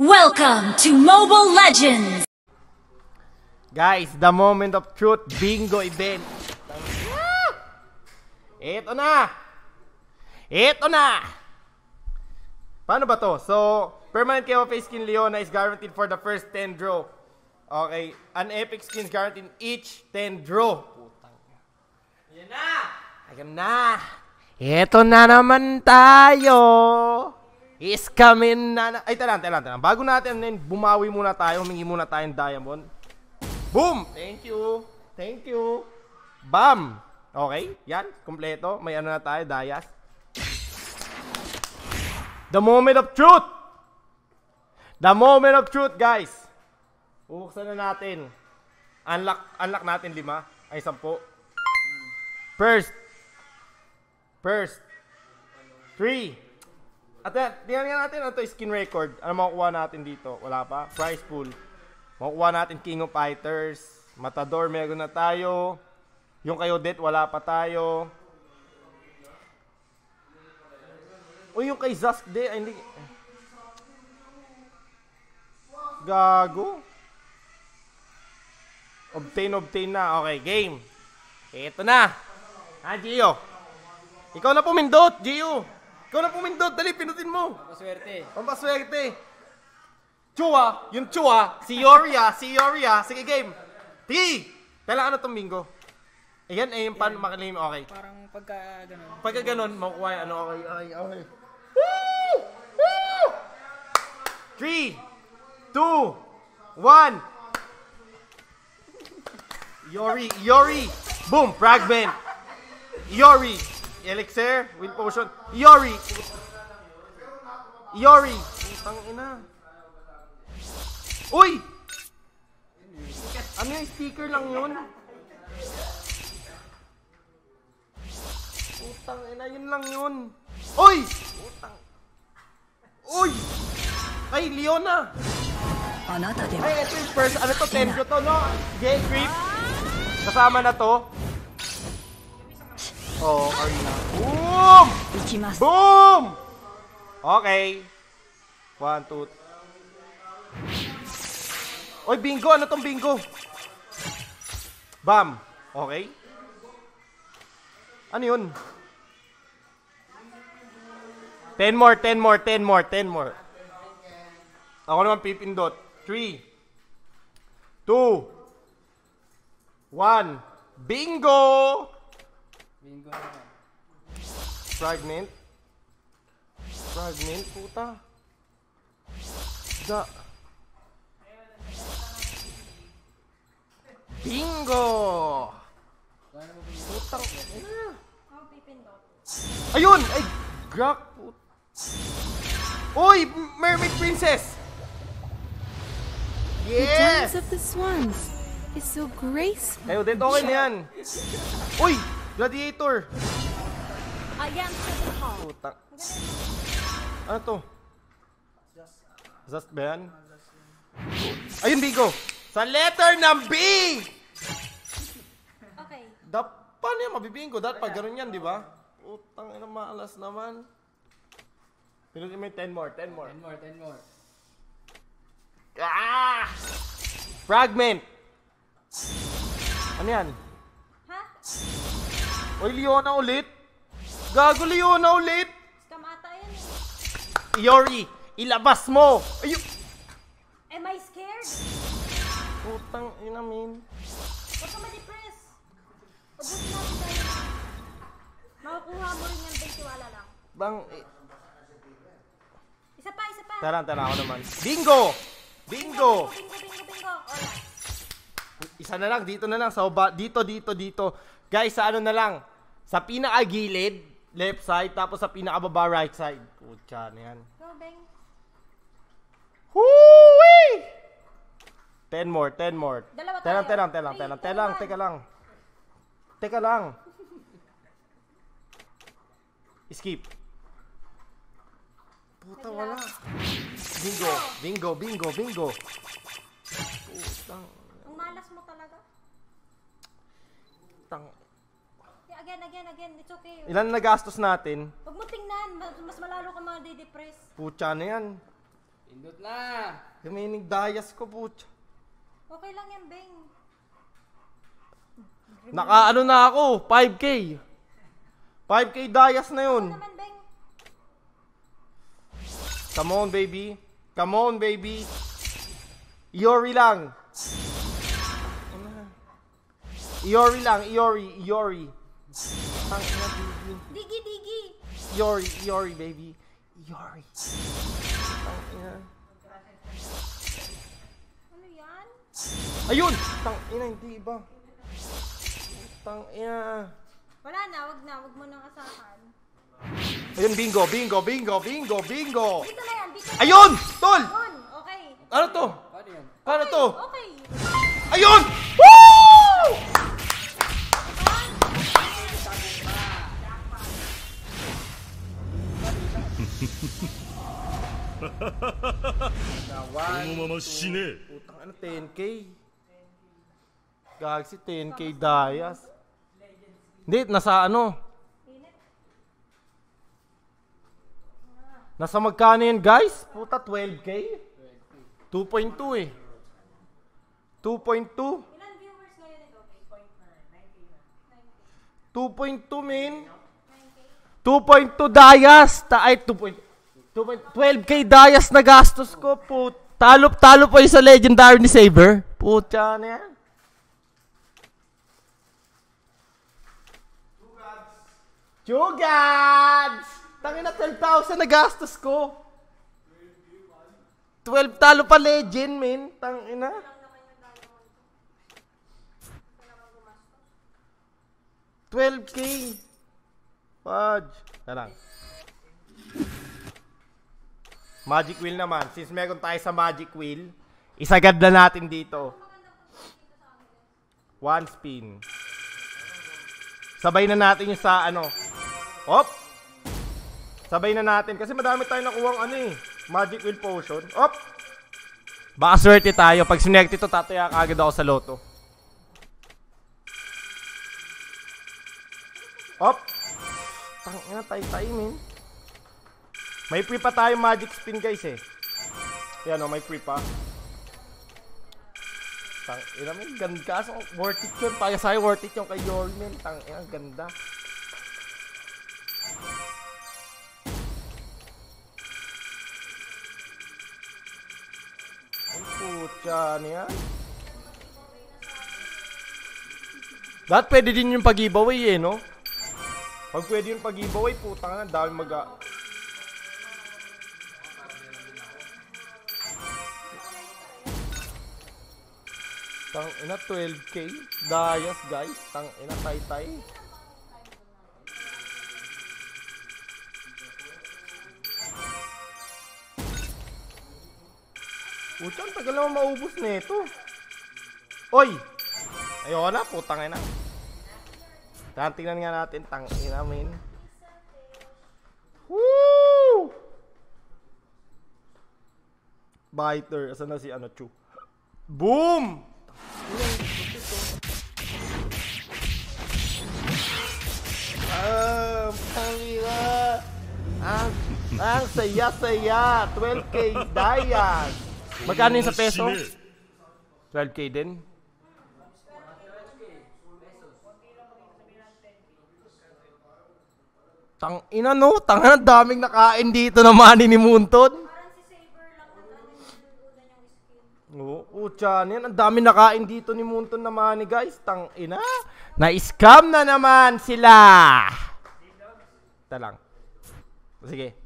Welcome to Mobile Legends! Guys, the moment of truth, bingo event. Ito na! Ito na! Paano ba to? So, permanent KOF skin Leona is guaranteed for the first 10 draw. Okay, an epic skin is guaranteed each 10 draw. Putang. Ayan na! Ayan na! Ito na naman tayo! Is coming na. Ay, talang. Bago natin bumawi muna tayo, humingi muna tayong diamond. Boom! Thank you. Bam! Okay, yan, kompleto. May ano na tayo, dayas. The moment of truth! The moment of truth, guys. Bubuksan na natin. Unlock natin 5. Ay, 10. First. 3. At tingnan nga natin ano to, skin record. Ano makukuha natin dito? Wala pa. Prize pool. Makukuha natin King of Fighters. Matador, meron na tayo. Yung kay Odette, wala pa tayo. O yung kay Zaskde, ay hindi. Gago. Obtain na. Okay, game. Ito na. Gio. Ikaw na pumindot, Gio. Ikaw na pumindot, dali, pinutin mo. Pampaswerte. Chua, yung Chua, si Yoria. Sige, game. 3. Kailangan na itong bingo. Ayan, yung paano makalim, okay. Parang pagka ganun. Pagka ganun, makukuha yung ano, okay. 3, 2, 1. Yori. Boom, fragment. Yori. Elixir, Will Potion. Yori. Putang ina. Uy! Ano yung sticker lang yun? Putang ina, yun lang yun. Uy! Putang. Uy! Ay, Leona! Ay, ito yung first, ano to, Tenjo to, no? Gay Creep. Kasama na to. Oh, Arena. Boom! Boom! Okay. 1, 2. Oy, bingo! Ano tong bingo? Bam! Okay. Ano yun? 10 more. Ako naman pipindot. 3, 2, 1. Bingo! Bingo naman. Fragment, puta. Bingo! Putang ina. Ayun! Ay! Grak! Uy! Mermaid Princess! The dance Yes! of the swans is so graceful. Ayo, dito okay na yan. Uy! Gladiator! Putang. Ano to? Just ba yan? Ayun, Bigo! Sa letter ng B! Okay. Paano yan mabibingo? Dapat pag ganun yan, di ba? Putang ina, malas naman. Pinutin mo yung 10 more. 10 more. Ah! Fragment! Ano yan? Ha? Oy, Leona ulit? Gago, Leona ulit? Scam ata yan eh. Yori, ilabas mo! Ayun! Am I scared? Putang ina, min. Huwag ka ma-depress. Ubusin natin tayo. Makukuha mo rin yan, tiwala lang. Isa pa. Tara ako naman. Bingo! Bingo. Ola. Isa na lang, dito na lang. Dito. Guys, sa ano na lang? Sa pinaka-gilid, left side, tapos sa pinaka-baba, right side. Putya na yan. Go, Beng. Hoo-wee! 10 more. Dalawa tayo. Teka lang. Skip. Puta, wala. Bingo. Putang. Ang malas mo talaga. Again. It's okay. Ilan na gastos natin? Huwag mo tingnan. Mas malalo ka ma-depress. Putya na yan. Pindot na. Remaining dayas ko, putya. Okay lang yan, Beng. Naka ano na ako, 5K. 5K dayas na yun. Naman, Beng. Come on, baby. Come on, baby. Iori lang. Iori lang, Iori. Tangina, baby. Digi. Iori, baby. Iori. Tangina. Ano yan? Ayun! Tangina, hindi iba. Tangina. Wala na, wag mo nang asahan. Ayun, bingo. Dito na yan, Ayun! Tol! Yun, okay. Ano to? Paano yan? Ano to? Okay. Ayun! Woo! Putang ano, 10K. Gagsi, 10K dayas. Hindi, nasa ano? Nasa magkano yan, guys? Puta, 12K? 2.2 eh. 2.2? Ilan viewers ngayon ito? 2.2, men. 2.2 dayas. Ay, 12K dayas na gastos ko. Talo po yung sa legendary ni Saber. Putya na yan. Chugads! Tangina, 12,000 na gastos ko. 12 talo pa legend, men. Tangina. $12K. Fudge. Tarang. Magic wheel naman. Since meron tayo sa magic wheel, isagad na natin dito. 1 spin. Sabay na natin yung sa ano. Op! Sabay na natin. Kasi madami tayo nakuhang ano eh. Magic wheel potion. Op! Baka swerte tayo. Pag sinect ito, tataya agad ako sa loto. Op! Tangina, tay-tay, min. May free pa tayo magic spin, guys eh. Yan o, may free pa. Tangina, min. Ganda. So, worth it yun. Para sa'yo, worth it yung kay Yori, min. Tangina, ganda. Ang putya niya. Dapat pwede din yung pag-giveaway eh, no? Pag pwede yung pag-giveaway, putang na, dami Tang ina, 12K. Dayas, guys. Tang ina, tay-tay. Putang, tagal naman maubos nito. Oy! Ayoko na, putang ina. Tingnan nga natin, tang ina, min. Woo! Biter. Asan na si ano, Chu? Boom! Pangina. Ang saya-saya. 12K dayas. Magkano yun sa peso? 12K din? Tang ina, no? Tanga, daming nakain dito na money ni Munton. Parang si Saber lang ang una niyang skin. Oo, tiyan yan. Ang daming nakain dito ni Munton na money, guys. Tang ina. Na-scam na naman sila. Ito lang. Sige.